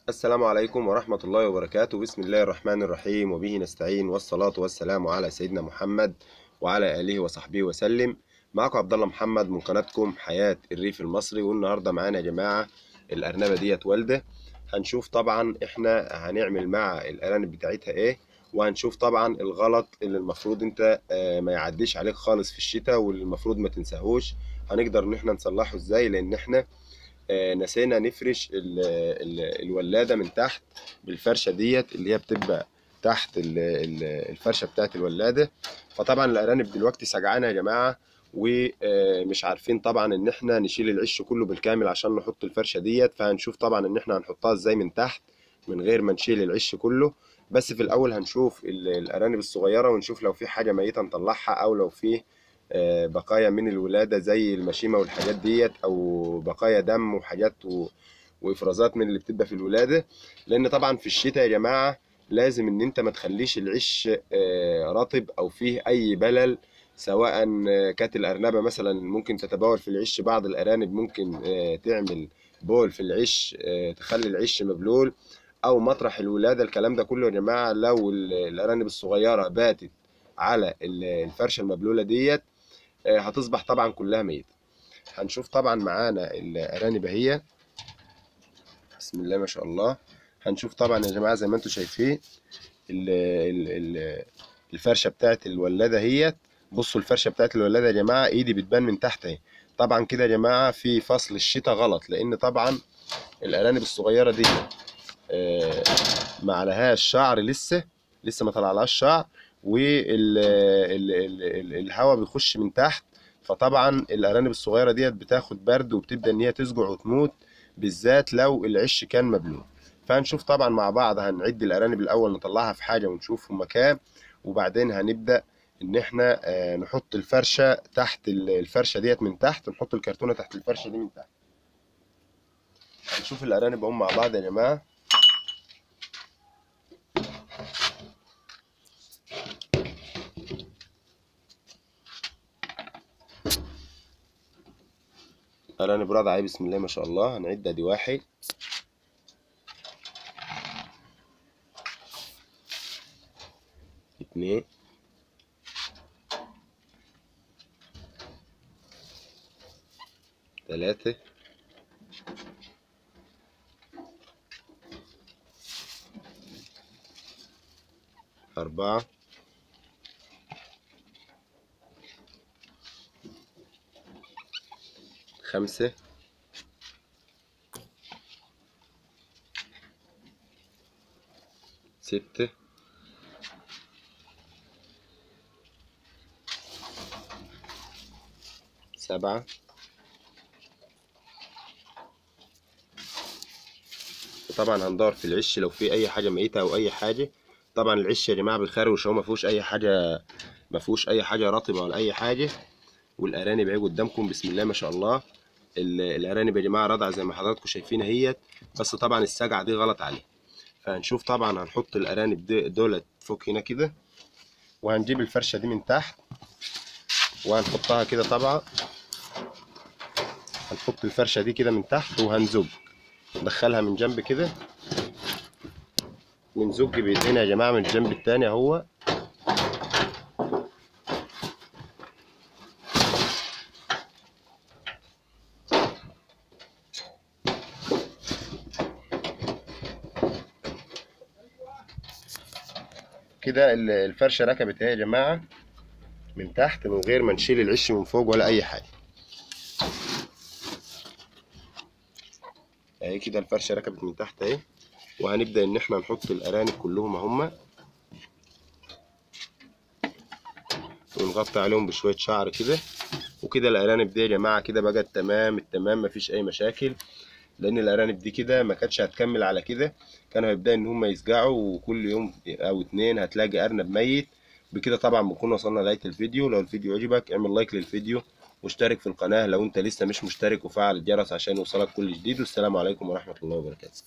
السلام عليكم ورحمة الله وبركاته. بسم الله الرحمن الرحيم، وبه نستعين، والصلاة والسلام على سيدنا محمد وعلى آله وصحبه وسلم. معكم عبد الله محمد من قناتكم حياة الريف المصري. والنهاردة معانا يا جماعة الأرنبة ديت والدة. هنشوف طبعا احنا هنعمل مع الأرانب بتاعتها ايه، وهنشوف طبعا الغلط اللي المفروض انت ما يعديش عليك خالص في الشتاء، واللي المفروض ما تنساهوش هنقدر ان احنا نصلحه ازاي. لان احنا نسينا نفرش الولادة من تحت بالفرشة ديت اللي هي بتبقى تحت الفرشة بتاعت الولادة. فطبعا الأرانب دلوقتي سجعانة يا جماعة، ومش عارفين طبعا ان احنا نشيل العش كله بالكامل عشان نحط الفرشة ديت. فهنشوف طبعا ان احنا هنحطها ازاي من تحت من غير ما نشيل العش كله. بس في الاول هنشوف الارانب الصغيرة، ونشوف لو في حاجة ميتة نطلعها، او لو في بقايا من الولادة زي المشيمة والحاجات ديت، أو بقايا دم وحاجات وإفرازات من اللي بتبقى في الولادة. لأن طبعا في الشتاء يا جماعة لازم إن أنت ما تخليش العش رطب أو فيه أي بلل، سواء كانت الأرنبة مثلا ممكن تتبول في العش. بعض الأرانب ممكن تعمل بول في العش، تخلي العش مبلول، أو مطرح الولادة. الكلام ده كله يا جماعة لو الأرانب الصغيرة باتت على الفرشة المبلولة ديت هتصبح طبعا كلها ميتة. هنشوف طبعا معانا الارانب اهي، بسم الله ما شاء الله. هنشوف طبعا يا جماعه زي ما انتم شايفين الفرشه بتاعت الولاده هي. بصوا الفرشه بتاعت الولاده يا جماعه، ايدي بتبان من تحت اهي. طبعا كده يا جماعه في فصل الشتاء غلط، لان طبعا الارانب الصغيره دي ما عليهاش شعر، لسه ما طلعلهاش شعر، والهواء بيخش من تحت. فطبعا الارانب الصغيره ديت بتاخد برد وبتبدا ان هي تسجع وتموت، بالذات لو العش كان مبلول. فهنشوف طبعا مع بعض، هنعد الارانب الاول نطلعها في حاجه ونشوف هما كام، وبعدين هنبدا ان احنا نحط الفرشه تحت الفرشه ديت من تحت، نحط الكرتونه تحت الفرشه دي من تحت. هنشوف الارانب هم مع بعض يا جماعه. ارانب رضعة، بسم الله ما شاء الله. هنعد ادي 1 2 3 4 5 6 7 وطبعا هندور في العش لو في اي حاجه ميته او اي حاجه. طبعا العش يا جماعه بالخروش، هو ما فيهوش اي حاجه، ما فيهوش اي حاجه رطبه ولا اي حاجه. والارانب اهي قدامكم بسم الله ما شاء الله. الارانب يا جماعه رضع زي ما حضراتكم شايفين اهيت، بس طبعا السجعه دي غلط عليه. فهنشوف طبعا هنحط الارانب دولت فوق هنا كده، وهنجيب الفرشه دي من تحت وهنحطها كده. طبعا هنحط الفرشه دي كده من تحت وهنزج، ندخلها من جنب كده، بنزج بايدينا يا جماعه من الجنب التاني اهو. كده الفرشه ركبت اهي يا جماعه من تحت من غير ما نشيل العش من فوق ولا اي حاجه. اهي كده الفرشه ركبت من تحت اهي. وهنبدا ان احنا نحط الارانب كلهم اهم، ونغطي عليهم بشويه شعر كده. وكده الارانب دي يا جماعه كده بقت تمام التمام، مفيش اي مشاكل. لان الارانب دي كده ما كانتش هتكمل على كده، كانوا هيبدأ ان هم يسجعوا، وكل يوم او 2 هتلاقي ارنب ميت. بكده طبعا بنكون وصلنا لنهايه الفيديو. لو الفيديو عجبك اعمل لايك للفيديو، واشترك في القناه لو انت لسه مش مشترك، وفعل الجرس عشان يوصلك كل جديد. والسلام عليكم ورحمه الله وبركاته.